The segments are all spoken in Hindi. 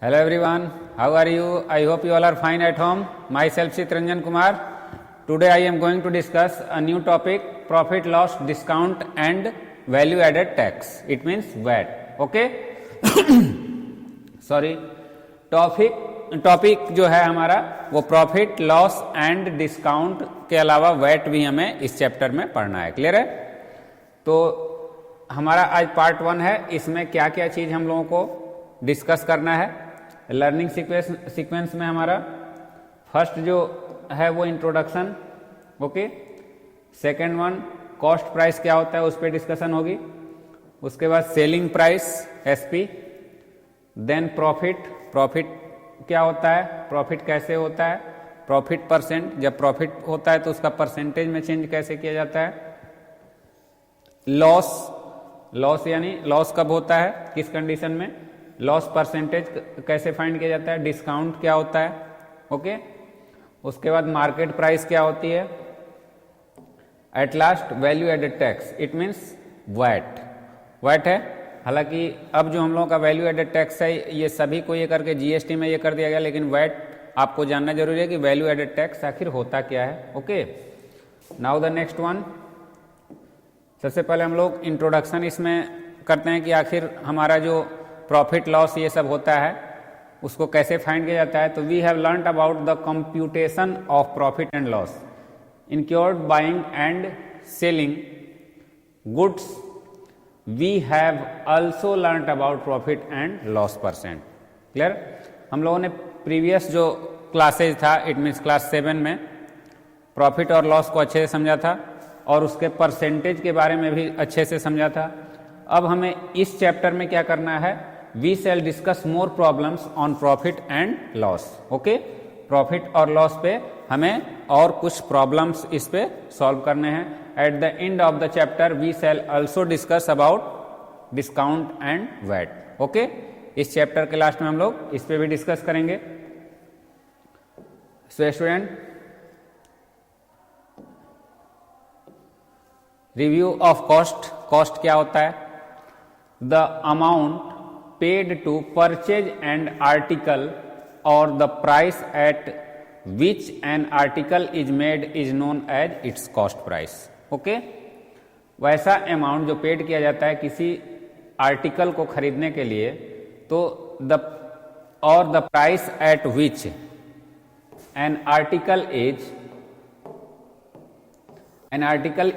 Hello everyone, how are you? I hope you all are fine at home. Myself Chitranjan Kumar. Today I am going to discuss a new topic, profit loss discount and value added tax. It means VAT. Okay? Sorry. Topic जो है हमारा वो प्रॉफिट लॉस एंड डिस्काउंट के अलावा वैट भी हमें इस चैप्टर में पढ़ना है। क्लियर है? तो हमारा आज पार्ट 1 है। इसमें क्या क्या चीज हम लोगों को डिस्कस करना है। लर्निंग सीक्वेंस में हमारा फर्स्ट जो है वो introduction, okay. Second one cost price क्या होता है उस पर डिस्कशन होगी। उसके बाद selling price SP, then profit क्या होता है, प्रॉफिट कैसे होता है, प्रॉफिट परसेंट, जब प्रॉफिट होता है तो उसका परसेंटेज में चेंज कैसे किया जाता है। लॉस यानी लॉस कब होता है, किस कंडीशन में, लॉस परसेंटेज कैसे फाइंड किया जाता है, डिस्काउंट क्या होता है, ओके। उसके बाद मार्केट प्राइस क्या होती है, at last value added tax, it means VAT है। हालांकि अब जो हम लोगों का वैल्यू एडेड टैक्स है ये सभी को ये करके जीएसटी में ये कर दिया गया, लेकिन वैट आपको जानना जरूरी है कि वैल्यू एडेड टैक्स आखिर होता क्या है, okay. Now the next one, सबसे पहले हम लोग इंट्रोडक्शन इसमें करते हैं कि आखिर हमारा जो प्रॉफिट लॉस ये सब होता है उसको कैसे फाइंड किया जाता है। तो we have learned about the computation of profit and loss incurred buying and selling goods. We have also learned about profit and loss percent. Clear? हम लोगों ने प्रीवियस जो क्लासेज था, इट मीन्स क्लास 7 में प्रॉफिट और लॉस को अच्छे से समझा था और उसके परसेंटेज के बारे में भी अच्छे से समझा था। अब हमें इस चैप्टर में क्या करना है, we shall discuss more problems on profit and loss, okay. Profit और लॉस पे हमें और कुछ प्रॉब्लम्स इस पे सॉल्व करने हैं। At the end of the chapter we shall also discuss about discount and VAT, okay. इस चैप्टर के लास्ट में हम लोग इस पे भी डिस्कस करेंगे। So student, review of cost क्या होता है, the amount paid to purchase an article और the price at which an article is made is known as its cost price, okay. वैसा अमाउंट जो पेड किया जाता है किसी आर्टिकल को खरीदने के लिए, तो the price at which an article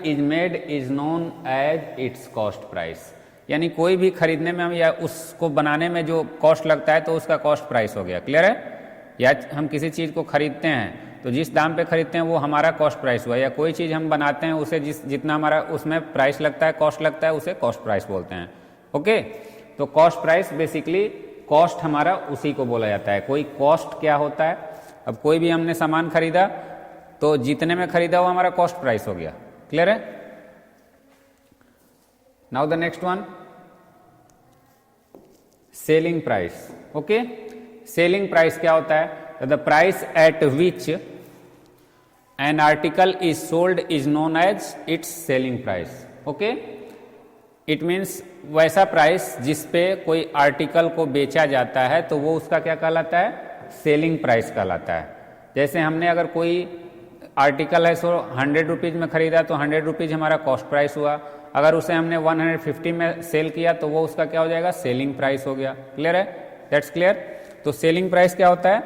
is made is known as its cost price. यानी कोई भी खरीदने में हम या उसको बनाने में जो कॉस्ट लगता है तो उसका कॉस्ट प्राइस हो गया। क्लियर है? या हम किसी चीज को खरीदते हैं तो जिस दाम पे खरीदते हैं वो हमारा कॉस्ट प्राइस हुआ, या कोई चीज हम बनाते हैं उसे जितना हमारा उसमें प्राइस लगता है, कॉस्ट लगता है, उसे कॉस्ट प्राइस बोलते हैं, ओके। तो कॉस्ट प्राइस बेसिकली कॉस्ट हमारा उसी को बोला जाता है। कोई कॉस्ट क्या होता है, अब कोई भी हमने सामान खरीदा तो जितने में खरीदा वो हमारा कॉस्ट प्राइस हो गया। क्लियर है? Now the next one, selling price, okay. Selling price क्या होता है, the price at which an article is sold is known as its selling price, okay. It means वैसा प्राइस जिस पे कोई आर्टिकल को बेचा जाता है तो वो उसका क्या कहलाता है, सेलिंग प्राइस कहलाता है। जैसे हमने अगर कोई आर्टिकल है सो 100 रुपीज में खरीदा तो 100 रुपीज हमारा कॉस्ट प्राइस हुआ। अगर उसे हमने 150 में सेल किया तो वो उसका क्या हो जाएगा, सेलिंग प्राइस हो गया। क्लियर है? That's clear. तो सेलिंग प्राइस क्या होता है,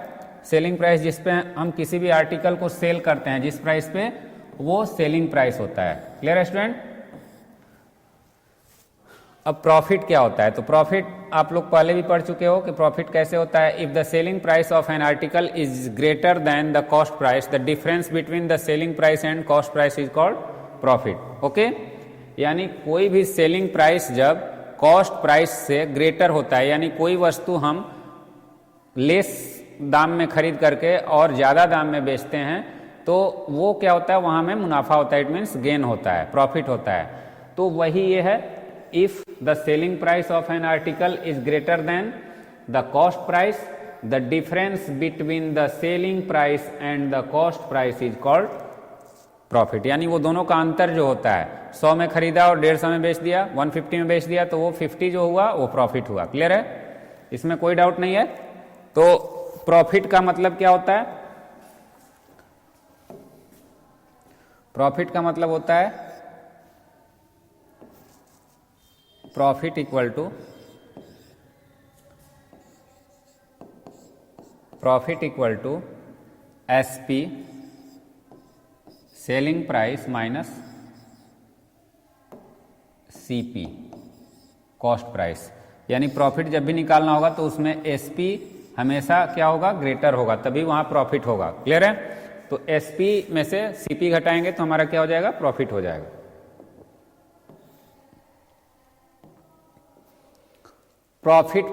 सेलिंग प्राइस जिस पे हम किसी भी आर्टिकल को सेल करते हैं, जिस प्राइस पे, वो सेलिंग प्राइस होता है। क्लियर है स्टूडेंट? अब प्रॉफिट क्या होता है, तो प्रॉफिट आप लोग पहले भी पढ़ चुके हो कि प्रॉफिट कैसे होता है। If the selling price of N article is greater then the cost price, the difference between the selling price and cost price is called profit, okay. यानी कोई भी सेलिंग प्राइस जब कॉस्ट प्राइस से ग्रेटर होता है, यानी कोई वस्तु हम लेस दाम में खरीद करके और ज्यादा दाम में बेचते हैं, तो वो क्या होता है, वहां में मुनाफा होता है, इट मीन्स गेन होता है, प्रॉफिट होता है। तो वही ये है, if the selling price of N article is greater then the cost price, the difference between the selling price and the cost price is called profit. यानी वो दोनों का अंतर जो होता है, 100 में खरीदा और 150 में बेच दिया, 150 में बेच दिया, तो वो 50 जो हुआ वो प्रॉफिट हुआ। क्लियर है? इसमें कोई डाउट नहीं है। तो प्रॉफिट का मतलब क्या होता है? प्रॉफिट का मतलब होता है profit equal to SP selling price minus CP cost price. यानी प्रॉफिट जब भी निकालना होगा तो उसमें एसपी हमेशा क्या होगा? ग्रेटर होगा, तभी वहां प्रॉफिट होगा। क्लियर है? तो एसपी में से सीपी घटाएंगे तो हमारा क्या हो जाएगा? प्रॉफिट हो जाएगा। प्रॉफिट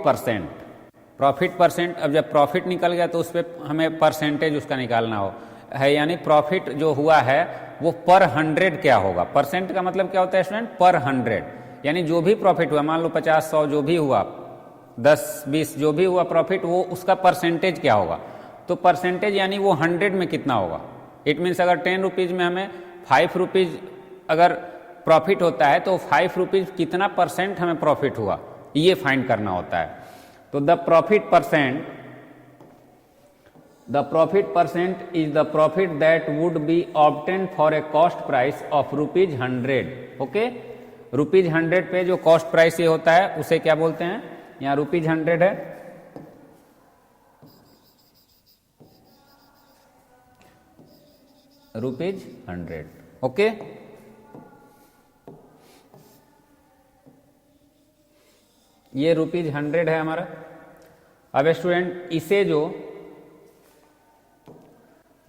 परसेंट, अब जब प्रॉफिट निकल गया तो उस पर हमें परसेंटेज उसका निकालना है, यानी प्रॉफिट जो हुआ है वो पर 100 क्या होगा? परसेंट का मतलब क्या होता है स्टूडेंट? पर 100, यानी जो भी प्रॉफिट हुआ, मान लो 50, 100 जो भी हुआ, 10, 20 जो भी हुआ प्रॉफिट, वो उसका परसेंटेज क्या होगा? तो परसेंटेज यानी वो 100 में कितना होगा? इट मीन्स अगर 10 रुपीज में हमें 5 रुपीज अगर प्रॉफिट होता है तो 5 रुपीज कितना परसेंट हमें प्रॉफिट हुआ, ये फाइंड करना होता है। तो the profit percent is the profit that would be obtained for a cost price of ₹100। Okay, ₹100 पे जो कॉस्ट प्राइस ये होता है उसे क्या बोलते हैं? यहाँ ₹100 है, ₹100। ओके, ये ₹100 है हमारा। अब स्टूडेंट इसे जो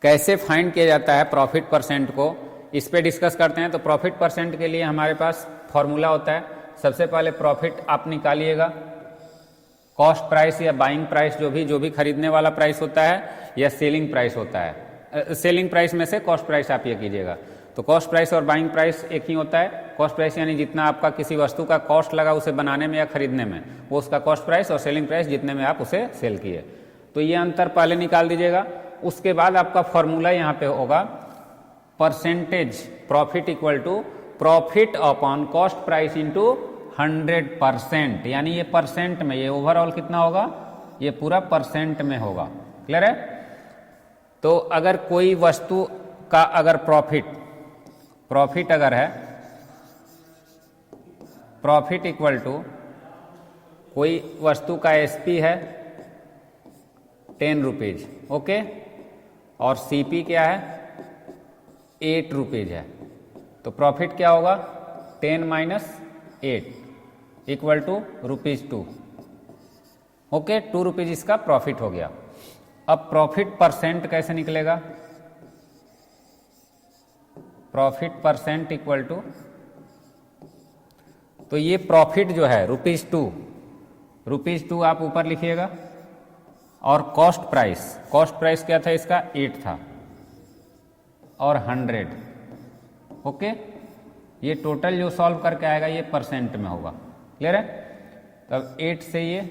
कैसे फाइंड किया जाता है प्रॉफिट परसेंट को, इस पे डिस्कस करते हैं। तो प्रॉफिट परसेंट के लिए हमारे पास फॉर्मूला होता है। सबसे पहले प्रॉफिट आप निकालिएगा, कॉस्ट प्राइस या बाइंग प्राइस, जो भी खरीदने वाला प्राइस होता है या सेलिंग प्राइस होता है। सेलिंग प्राइस में से कॉस्ट प्राइस आप ये कीजिएगा। तो कॉस्ट प्राइस और बाइंग प्राइस एक ही होता है। कॉस्ट प्राइस यानी जितना आपका किसी वस्तु का कॉस्ट लगा उसे बनाने में या खरीदने में, वो उसका कॉस्ट प्राइस, और सेलिंग प्राइस जितने में आप उसे सेल किए। तो ये अंतर पहले निकाल दीजिएगा। उसके बाद आपका फॉर्मूला यहाँ पे होगा percentage profit equal to profit upon cost price into 100%, यानी ये परसेंट में, ये ओवरऑल कितना होगा? ये पूरा परसेंट में होगा। क्लियर है? तो अगर कोई वस्तु का अगर प्रॉफिट अगर है, प्रॉफिट इक्वल टू कोई वस्तु का एसपी है 10 रुपीज, ओके, और सीपी क्या है? 8 रुपीज है, तो प्रॉफिट क्या होगा? 10 minus 8 equal to ₹2। Okay, 2 rupees इसका प्रॉफिट हो गया। अब प्रॉफिट परसेंट कैसे निकलेगा? प्रॉफिट परसेंट इक्वल टू, तो ये प्रॉफिट जो है ₹2 आप ऊपर लिखिएगा, और कॉस्ट प्राइस क्या था इसका? 8 था, और 100। ओके, ये टोटल जो सॉल्व करके आएगा ये परसेंट में होगा। क्लियर है? तब 8 से ये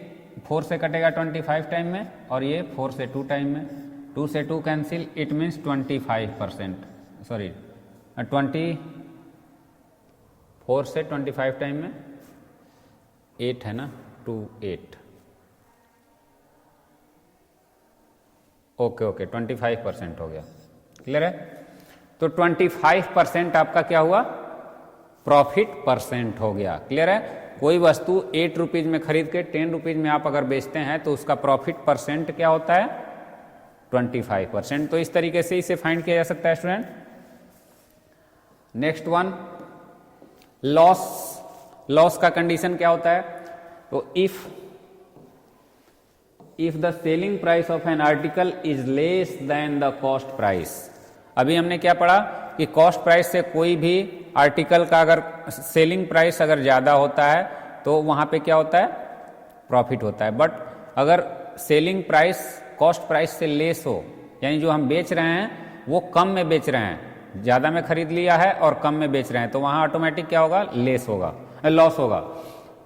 4 से कटेगा 25 टाइम में, और ये 4 से 2 टाइम में, 2 से 2 कैंसिल, इट मीन्स 25%, सॉरी 4 से 25 टाइम में 8 है ना, 2 8, ओके 25% हो गया। क्लियर है? तो 25% आपका क्या हुआ? प्रॉफिट परसेंट हो गया। क्लियर है? कोई वस्तु 8 रुपीज में खरीद के 10 रुपीज में आप अगर बेचते हैं तो उसका प्रॉफिट परसेंट क्या होता है? 25%। तो इस तरीके से इसे फाइंड किया जा सकता है स्टूडेंट। नेक्स्ट वन, लॉस का कंडीशन क्या होता है? तो if the selling price of N article is less than the cost price. अभी हमने क्या पढ़ा कि कॉस्ट प्राइस से कोई भी आर्टिकल का अगर सेलिंग प्राइस अगर ज्यादा होता है तो वहां पे क्या होता है? प्रॉफिट होता है। बट अगर सेलिंग प्राइस कॉस्ट प्राइस से लेस हो, यानी जो हम बेच रहे हैं वो कम में बेच रहे हैं, ज्यादा में खरीद लिया है और कम में बेच रहे हैं, तो वहां ऑटोमेटिक क्या होगा? लॉस होगा।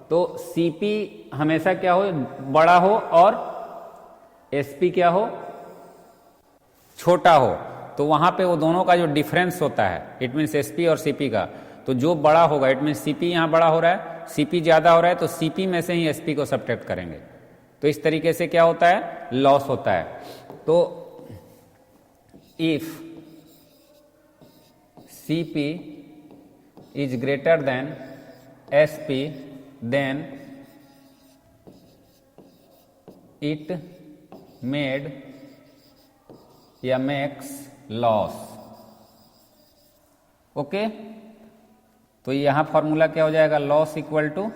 तो सीपी हमेशा क्या हो? बड़ा हो, और एसपी क्या हो? छोटा हो। तो वहां पे वो दोनों का जो डिफरेंस होता है, इट मीन्स एसपी और सीपी का, तो जो बड़ा होगा, इट मीन्स सीपी यहां बड़ा हो रहा है, सीपी ज्यादा हो रहा है, तो सीपी में से ही एसपी को सब्ट्रैक्ट करेंगे। तो इस तरीके से क्या होता है? लॉस होता है। तो if CP is greater than SP, then it made या makes loss। ओके, तो यहां फॉर्मूला क्या हो जाएगा, loss equal to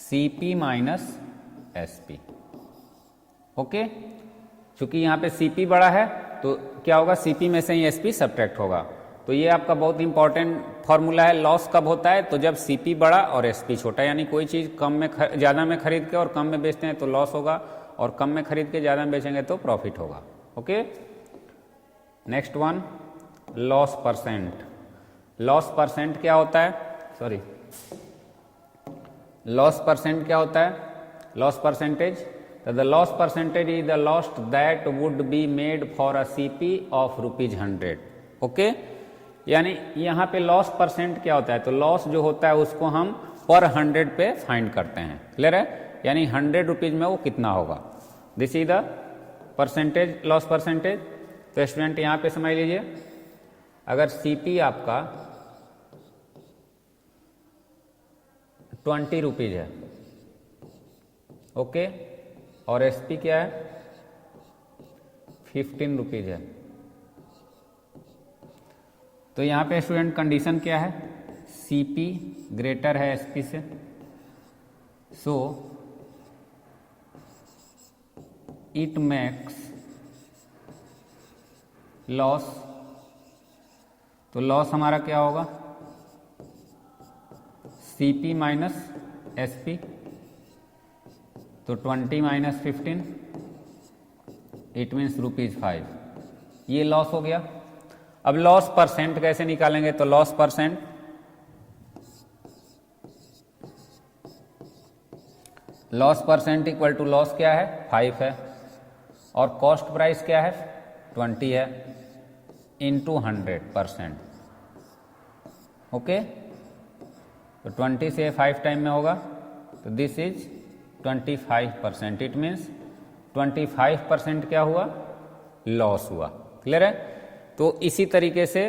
CP minus SP। Okay, चूंकि यहां पे CP बड़ा है तो क्या होगा, CP में से ही SP सब्ट्रैक्ट होगा। तो ये आपका बहुत इंपॉर्टेंट फॉर्मूला है। लॉस कब होता है, तो जब CP बड़ा और SP छोटा, यानी कोई चीज़ कम में ज़्यादा में खरीद के और कम में बेचते हैं तो लॉस होगा, और कम में खरीद के ज़्यादा में बेचेंगे तो प्रॉफिट होगा। Okay, next one, loss percent. Loss percent क्या होता है, सॉरी, लॉस परसेंट क्या होता है, लॉस परसेंटेज। तो the loss percentage is the loss that would be made for a CP of ₹100। Okay, यानी यहाँ पे लॉस परसेंट क्या होता है, तो लॉस जो होता है उसको हम पर 100 पे फाइंड करते हैं। क्लियर है, यानी 100 रुपीज में वो कितना होगा, this is the percentage, loss percentage. तो स्टूडेंट यहाँ पे समझ लीजिए, अगर CP आपका 20 रुपीज है, ओके, और SP क्या है 15 रुपीज है, तो यहाँ पे स्टूडेंट कंडीशन क्या है, CP ग्रेटर है SP से, सो इट मेक्स लॉस। तो लॉस हमारा क्या होगा, CP माइनस SP, तो 20 माइनस 15, इट मीन्स ₹5। ये लॉस हो गया। अब लॉस परसेंट कैसे निकालेंगे, तो loss percent, loss percent equal to loss क्या है 5 है, और कॉस्ट प्राइस क्या है 20 है, इंटू 100%। ओके, तो 20 से 5 टाइम में होगा, तो दिस इज 25%। इट मीन्स 25% क्या हुआ, लॉस हुआ। क्लियर है, तो इसी तरीके से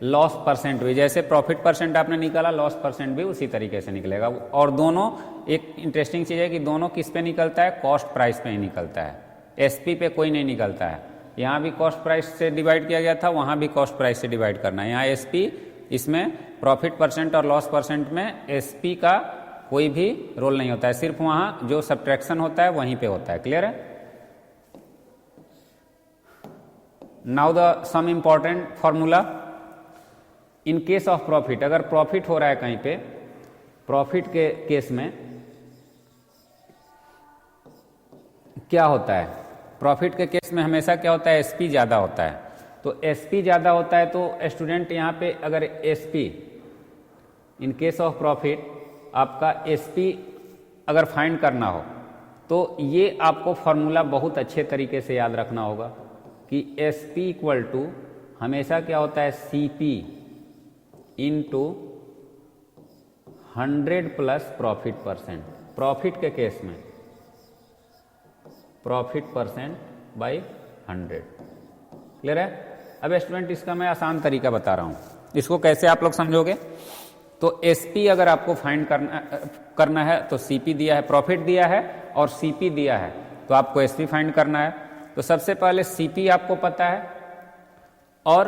लॉस परसेंट भी, जैसे प्रॉफिट परसेंट आपने निकाला, लॉस परसेंट भी उसी तरीके से निकलेगा। और दोनों, एक इंटरेस्टिंग चीज़ है कि दोनों किस पे निकलता है, कॉस्ट प्राइस पे ही निकलता है, SP पे कोई नहीं निकलता है। यहाँ भी कॉस्ट प्राइस से डिवाइड किया गया था, वहाँ भी कॉस्ट प्राइस से डिवाइड करना है। यहाँ SP, इसमें प्रॉफिट परसेंट और लॉस परसेंट में SP का कोई भी रोल नहीं होता है, सिर्फ वहाँ जो सब्ट्रैक्शन होता है वहीं पे होता है। क्लियर है, now the some important formula in case of profit. अगर प्रॉफिट हो रहा है कहीं पे, प्रॉफिट के केस में क्या होता है, प्रॉफिट के केस में हमेशा क्या होता है, SP ज्यादा होता है। तो SP ज्यादा होता है तो स्टूडेंट यहाँ पे अगर SP in case of profit आपका SP अगर फाइंड करना हो तो ये आपको फॉर्मूला बहुत अच्छे तरीके से याद रखना होगा कि SP इक्वल टू हमेशा क्या होता है, CP into 100 plus profit percent. Profit के केस में प्रॉफिट परसेंट बाई 100। क्लियर है। अब स्टूडेंट इसका मैं आसान तरीका बता रहा हूं, इसको कैसे आप लोग समझोगे। तो SP अगर आपको फाइंड करना है तो CP दिया है, प्रॉफिट दिया है और CP दिया है, तो आपको SP फाइंड करना है। तो सबसे पहले CP आपको पता है और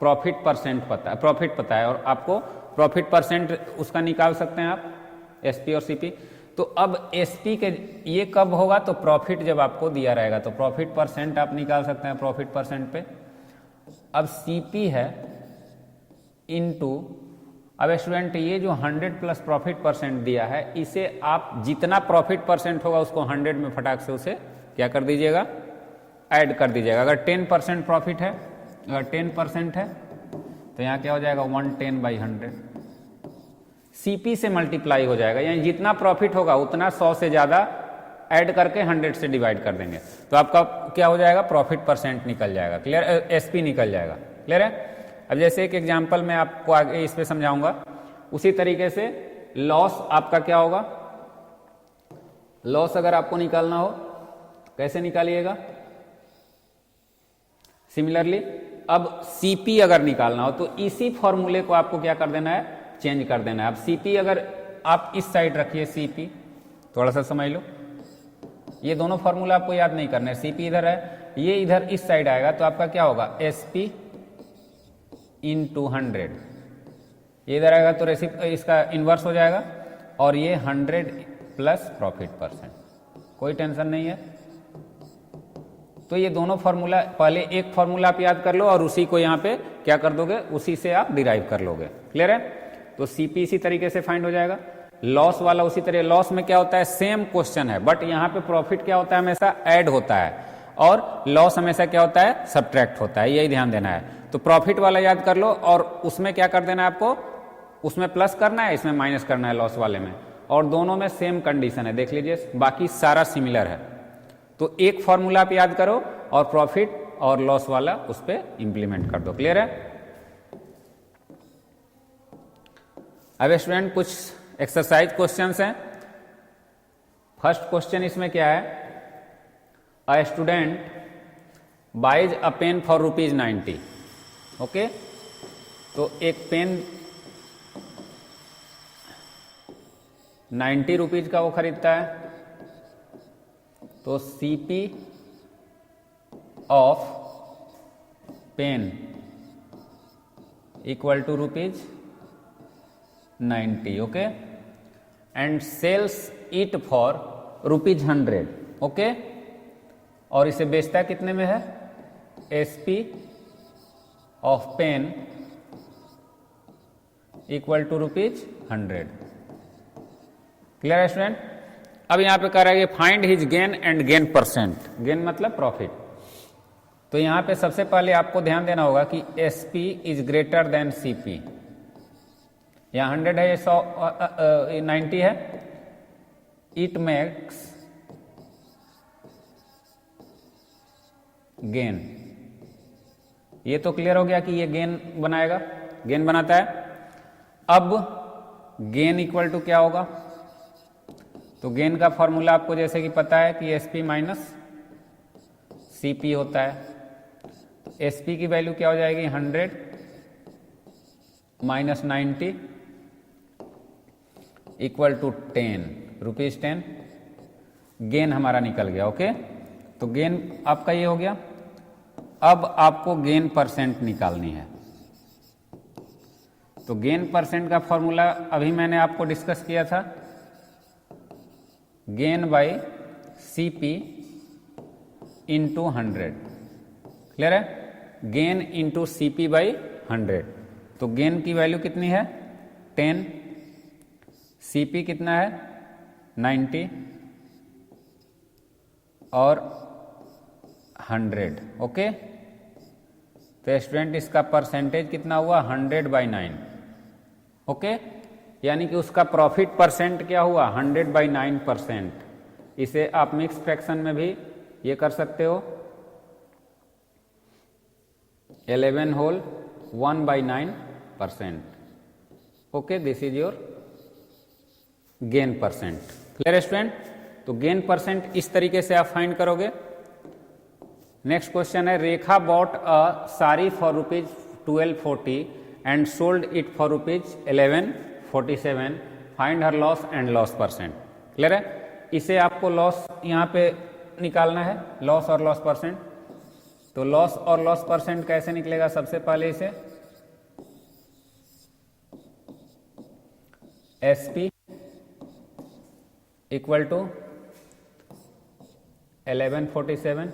प्रॉफिट परसेंट पता है, प्रॉफिट पता है, और आपको प्रॉफिट परसेंट उसका निकाल सकते हैं आप, SP और CP। तो अब SP के ये कब होगा, तो प्रॉफिट जब आपको दिया रहेगा तो प्रॉफिट परसेंट आप निकाल सकते हैं प्रॉफिट परसेंट पे। अब CP है इनटू, अब स्टूडेंट ये जो 100 प्लस प्रॉफिट परसेंट दिया है, इसे आप जितना प्रॉफिट परसेंट होगा उसको 100 में फटाक से उसे क्या कर दीजिएगा, ऐड कर दीजिएगा। अगर 10% प्रॉफिट है, अगर 10% है तो यहाँ क्या हो जाएगा 110/100, CP से मल्टीप्लाई हो जाएगा, यानी जितना प्रॉफिट होगा उतना 100 से ज़्यादा ऐड करके 100 से डिवाइड कर देंगे, तो आपका क्या हो जाएगा, प्रॉफिट परसेंट निकल जाएगा। क्लियर, SP निकल जाएगा। क्लियर है। अब जैसे एक एग्जांपल मैं आपको आगे इस पे समझाऊंगा, उसी तरीके से लॉस आपका क्या होगा, लॉस अगर आपको निकालना हो कैसे निकालिएगा? सिमिलरली अब सीपी अगर निकालना हो तो इसी फॉर्मूले को आपको क्या कर देना है, चेंज कर देना है। अब सीपी अगर आप इस साइड रखिए, सीपी थोड़ा सा समझ लो, ये दोनों फॉर्मूला आपको याद नहीं करना है। सीपी इधर है, ये इधर इस साइड आएगा तो आपका क्या होगा, एसपी इंटू 100, ये इधर आएगा तो इसका इन्वर्स हो जाएगा, और ये 100 प्लस प्रॉफिट परसेंट, कोई टेंशन नहीं है। तो ये दोनों फार्मूला, पहले एक फार्मूला आप याद कर लो और उसी को यहाँ पे क्या कर दोगे, उसी से आप डिराइव कर लोगे। क्लियर है? तो सीपी इसी तरीके से फाइंड हो जाएगा। लॉस वाला उसी तरह, लॉस में क्या होता है, सेम क्वेश्चन है, बट यहाँ पे प्रॉफिट क्या होता है, हमेशा ऐड होता है, और लॉस हमेशा क्या होता है, सब्ट्रैक्ट होता है, यही ध्यान देना है। तो प्रॉफिट वाला याद कर लो और उसमें क्या कर देना है आपको, उसमें प्लस करना है, इसमें माइनस करना है लॉस वाले में, और दोनों में सेम कंडीशन है, देख लीजिए, बाकी सारा सिमिलर है। तो एक फॉर्मूला आप याद करो और प्रॉफिट और लॉस वाला उस पर इंप्लीमेंट कर दो। क्लियर है? अब स्टूडेंट कुछ एक्सरसाइज क्वेश्चंस हैं। फर्स्ट क्वेश्चन इसमें क्या है, a student buys a pen for ₹90। Okay, तो एक पेन 90 रुपीज का वो खरीदता है, तो CP of pen equal to ₹90। Okay, and sells it for ₹100। Okay, और इसे बेचता है कितने में है, SP of pen equal to ₹100। Clear है स्टूडेंट? अब यहां पे कह रहा है कि find his gain and gain percent, gain मतलब प्रॉफिट। तो यहां पे सबसे पहले आपको ध्यान देना होगा कि SP is greater then CP. यहां 100 है, ये 90 है, इट मेक्स गेन। ये तो क्लियर हो गया कि ये गेन बनाएगा, गेन बनाता है। अब गेन इक्वल टू क्या होगा, तो गेन का फॉर्मूला आपको जैसे कि पता है कि एसपी माइनस सीपी होता है। एसपी की वैल्यू क्या हो जाएगी, 100 minus 90 equal to 10 rupees 10। Gain हमारा निकल गया। ओके, तो गेन आपका ये हो गया। अब आपको गेन परसेंट निकालनी है। तो गेन परसेंट का फॉर्मूला अभी मैंने आपको डिस्कस किया था, gain by CP into 100। Clear है? Gain into CP by 100। तो गेन की वैल्यू कितनी है, 10, सीपी कितना है, 90 और 100। ओके, तो स्टूडेंट इसका परसेंटेज कितना हुआ, 100/9। ओके, यानी कि उसका प्रॉफिट परसेंट क्या हुआ, 100/9%। इसे आप मिक्स फ्रैक्शन में भी ये कर सकते हो, 11 whole 1/9%। Okay, this is your gain percent. Clear student? तो गेन परसेंट इस तरीके से आप फाइंड करोगे। नेक्स्ट क्वेश्चन है, Rekha bought a sari for ₹1240 and sold it for ₹1147। Find her loss and loss percent. Clear है? इसे आपको लॉस यहाँ पे निकालना है, लॉस और लॉस परसेंट। तो लॉस और लॉस परसेंट कैसे निकलेगा, सबसे पहले इसे SP equal to 1147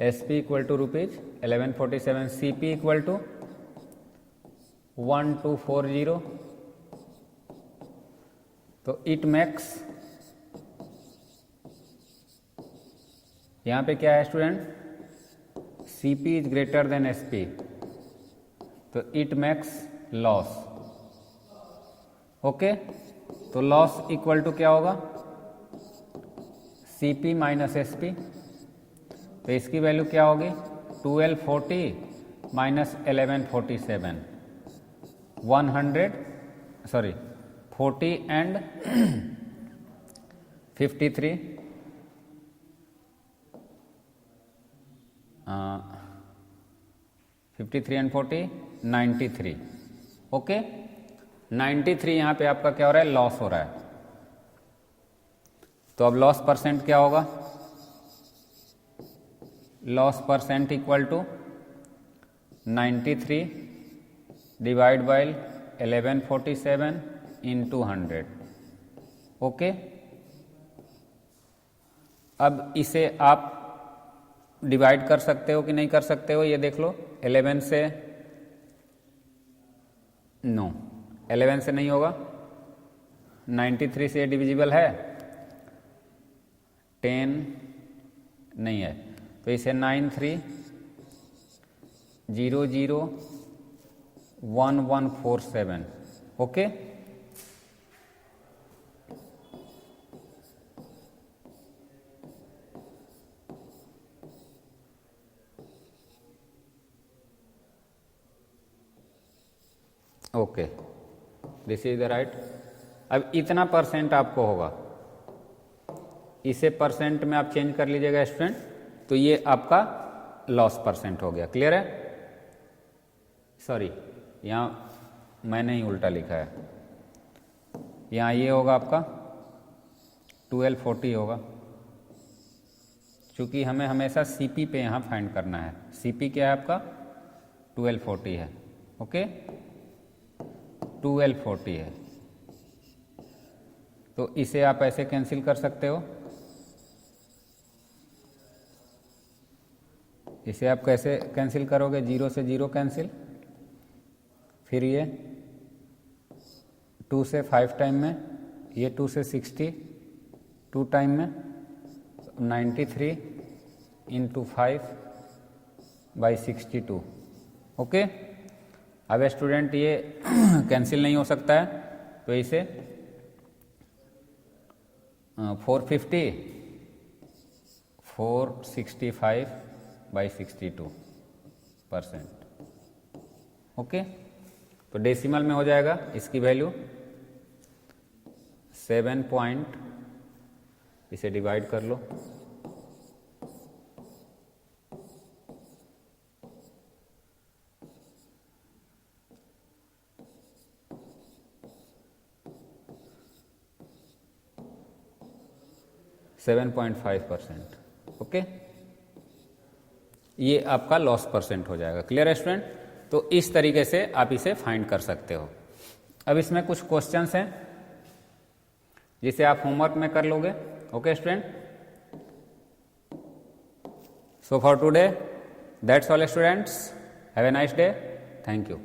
SP equal to ₹1147, CP equal to 1240। तो इट मैक्स, यहां पे क्या है student, CP is greater than SP, तो इट मैक्स लॉस। ओके, तो लॉस इक्वल टू क्या होगा, सीपी माइनस एसपी। तो इसकी वैल्यू क्या होगी, 1240 माइनस 1147, 40 and 53, 53 and 40, 93। ओके, 93 यहाँ पे आपका क्या हो रहा है, लॉस हो रहा है। तो अब लॉस परसेंट क्या होगा, loss percent equal to 93 divide by 1147 into 100। Okay, अब इसे आप डिवाइड कर सकते हो कि नहीं कर सकते हो, ये देख लो। 11 से नो, 11 से नहीं होगा, 93 से डिविजिबल है, 10 नहीं है, तो इसे 93001147। Okay, okay, this is the right. अब इतना परसेंट आपको होगा, इसे परसेंट में आप चेंज कर लीजिएगा स्टूडेंट, तो ये आपका लॉस परसेंट हो गया। क्लियर है? सॉरी, यहाँ मैंने ही उल्टा लिखा है, यहाँ ये होगा आपका 1240 होगा, क्योंकि हमें हमेशा सीपी पे यहाँ फाइंड करना है। सीपी क्या है आपका, 1240 है। ओके, 1240 है, तो इसे आप ऐसे कैंसिल कर सकते हो। इसे आप कैसे कैंसिल करोगे, 0 से 0 कैंसिल, फिर ये 2 से 5 टाइम में, ये 2 से 60 2 टाइम में, 93 इंटू 5/62। ओके, अब स्टूडेंट ये कैंसिल नहीं हो सकता है, तो इसे 465/62%। ओके, तो डेसिमल में हो जाएगा इसकी वैल्यू 7 इसे डिवाइड कर लो, 7.5%। ओके, ये आपका लॉस परसेंट हो जाएगा। क्लियर है स्टूडेंट? तो इस तरीके से आप इसे फाइंड कर सकते हो। अब इसमें कुछ क्वेश्चंस हैं जिसे आप होमवर्क में कर लोगे। Okay student, so for today that's all students, have a nice day, thank you.